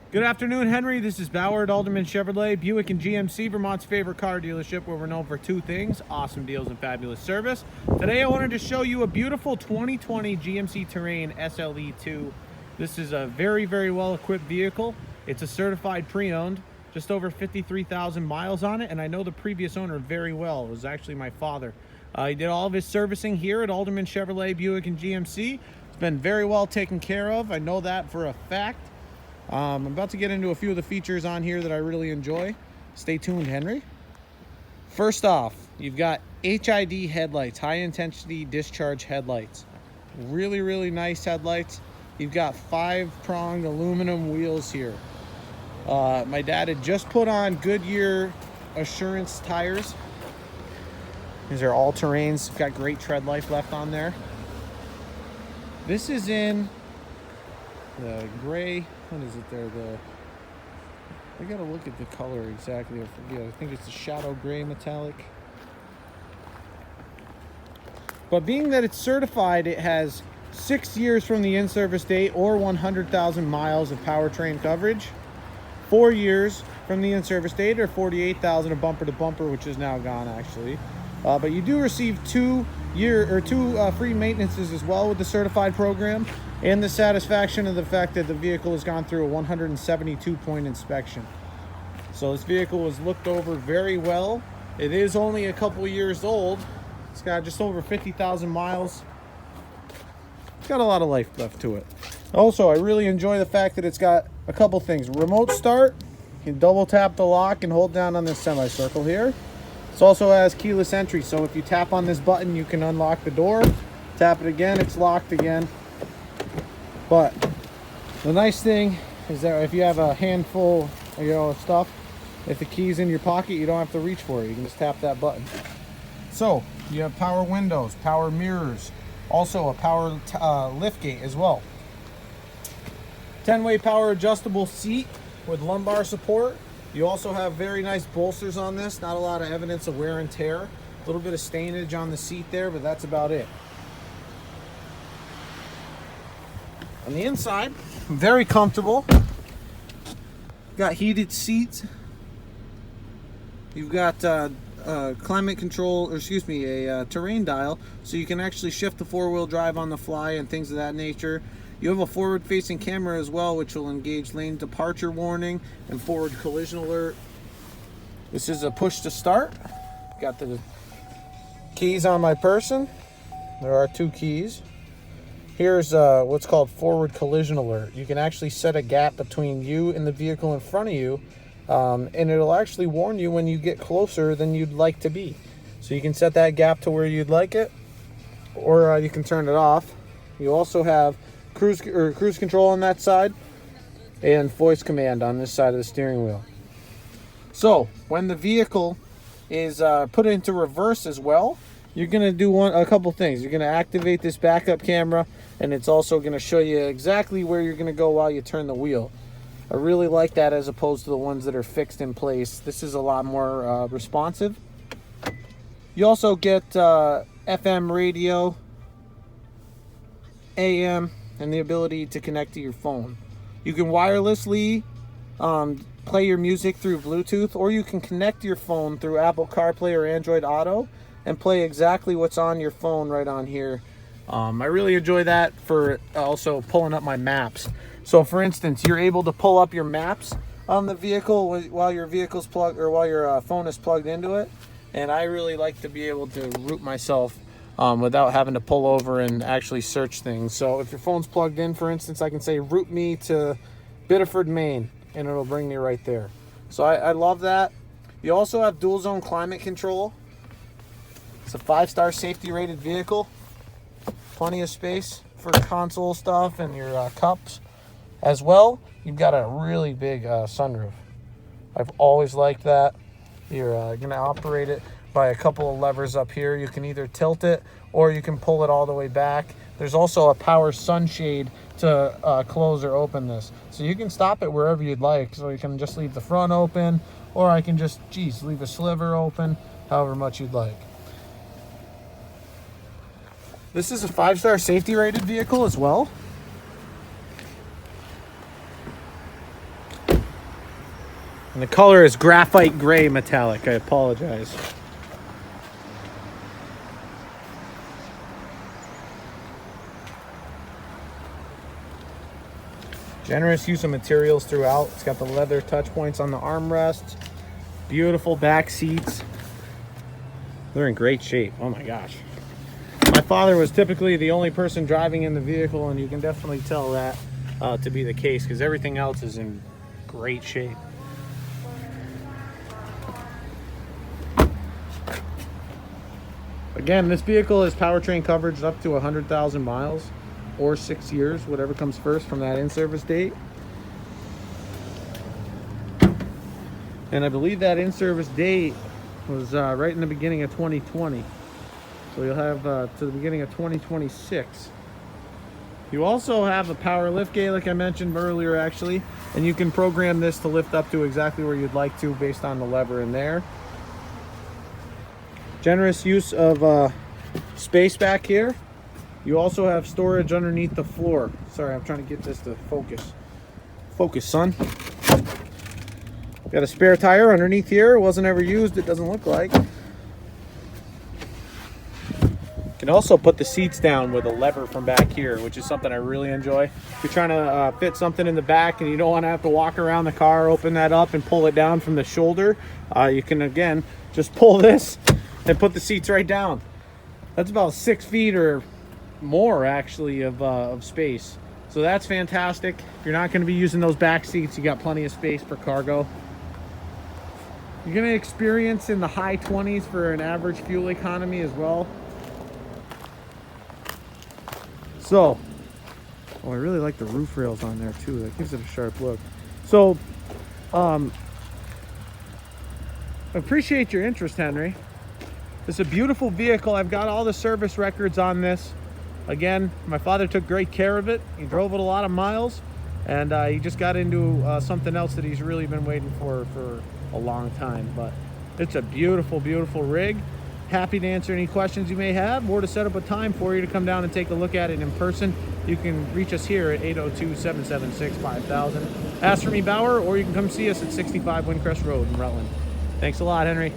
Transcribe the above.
Good afternoon, Henry. This is Bauer at Alderman Chevrolet, Buick and GMC, Vermont's favorite car dealership, where we're known for two things: awesome deals and fabulous service. Today I wanted to show you a beautiful 2020 GMC Terrain SLE 2. This is a very, very well equipped vehicle. It's a certified pre-owned, just over 53,000 miles on it, and I know the previous owner very well. It was actually my father. He did all of his servicing here at Alderman Chevrolet, Buick and GMC. It's been very well taken care of. I know that for a fact. I'm about to get into a few of the features on here that I really enjoy. Stay tuned, Henry. First off, you've got HID headlights, high intensity discharge headlights. Really, really nice headlights. You've got 5-pronged aluminum wheels here. My dad had just put on Goodyear Assurance tires. These are all terrains. Got great tread life left on there. This is in the gray. What is it there? I gotta look at the color exactly. I forget. I think it's the shadow gray metallic. But being that it's certified, it has 6 years from the in-service date or 100,000 miles of powertrain coverage. 4 years from the in-service date or 48,000 of bumper to bumper, which is now gone actually. But you do receive two free maintenances as well with the certified program, and the satisfaction of the fact that the vehicle has gone through a 172-point inspection. So this vehicle was looked over very well. It is only a couple years old. It's got just over 50,000 miles. It's got a lot of life left to it. Also, I really enjoy the fact that it's got a couple things. Remote start. You can double tap the lock and hold down on this semicircle here. It also has keyless entry, so if you tap on this button, you can unlock the door. Tap it again, it's locked again. But the nice thing is that if you have a handful, of stuff, if the key's in your pocket, you don't have to reach for it. You can just tap that button. So you have power windows, power mirrors, also a power lift gate as well. 10-way power adjustable seat with lumbar support. You also have very nice bolsters on this. Not a lot of evidence of wear and tear. A little bit of stainage on the seat there, but that's about it. On the inside, very comfortable. Got heated seats. You've got climate control, or excuse me, a terrain dial, so you can actually shift the four-wheel drive on the fly and things of that nature. You have a forward-facing camera as well, which will engage lane departure warning and forward collision alert. This is a push to start. Got the keys on my person. There are 2 keys. Here's what's called forward collision alert. You can actually set a gap between you and the vehicle in front of you, and it'll actually warn you when you get closer than you'd like to be. So you can set that gap to where you'd like it, or you can turn it off. You also have cruise control on that side and voice command on this side of the steering wheel. So when the vehicle is put into reverse as well, you're going to do a couple things. You're going to activate this backup camera, and it's also going to show you exactly where you're going to go while you turn the wheel. I really like that as opposed to the ones that are fixed in place. This is a lot more responsive. You also get FM radio, AM, and the ability to connect to your phone. You can wirelessly play your music through Bluetooth, or you can connect your phone through Apple CarPlay or Android Auto and play exactly what's on your phone right on here. I really enjoy that for also pulling up my maps. So for instance, you're able to pull up your maps on the vehicle while your vehicle's plugged, or while your phone is plugged into it. And I really like to be able to route myself without having to pull over and actually search things. So if your phone's plugged in, for instance, I can say route me to Biddeford, Maine, and it'll bring me right there. So I love that. You also have dual zone climate control. It's a 5-star safety rated vehicle. Plenty of space for console stuff and your cups. As well, you've got a really big sunroof. I've always liked that. You're going to operate it by a couple of levers up here. You can either tilt it or you can pull it all the way back. There's also a power sunshade to close or open this. So you can stop it wherever you'd like. So you can just leave the front open, or I can just, leave a sliver open, however much you'd like. This is a 5-star safety rated vehicle as well. And the color is graphite gray metallic. I apologize. Generous use of materials throughout. It's got the leather touch points on the armrests. Beautiful back seats. They're in great shape. Oh my gosh. My father was typically the only person driving in the vehicle, and you can definitely tell that to be the case because everything else is in great shape. Again, this vehicle is powertrain coverage up to 100,000 miles or 6 years, whatever comes first from that in-service date. And I believe that in-service date was right in the beginning of 2020. So you'll have to the beginning of 2026. You also have a power lift gate, like I mentioned earlier, actually. And you can program this to lift up to exactly where you'd like to based on the lever in there. Generous use of space back here. You also have storage underneath the floor. Sorry, I'm trying to get this to focus. Focus, son. Got a spare tire underneath here. It wasn't ever used, it doesn't look like. You can also put the seats down with a lever from back here, which is something I really enjoy. If you're trying to fit something in the back and you don't want to have to walk around the car, open that up and pull it down from the shoulder, you can, again, just pull this and put the seats right down. That's about 6 feet or more, actually, of space. So that's fantastic. If you're not going to be using those back seats, you got plenty of space for cargo. You're going to experience in the high 20s for an average fuel economy as well. So, oh, I really like the roof rails on there too. That gives it a sharp look. So, I appreciate your interest, Henry. It's a beautiful vehicle. I've got all the service records on this. Again, my father took great care of it. He drove it a lot of miles, and he just got into something else that he's really been waiting for a long time. But it's a beautiful, beautiful rig. Happy to answer any questions you may have, or to set up a time for you to come down and take a look at it in person. You can reach us here at 802-776-5000. Ask for me, Bauer, or you can come see us at 65 Windcrest Road in Rutland. Thanks a lot, Henry.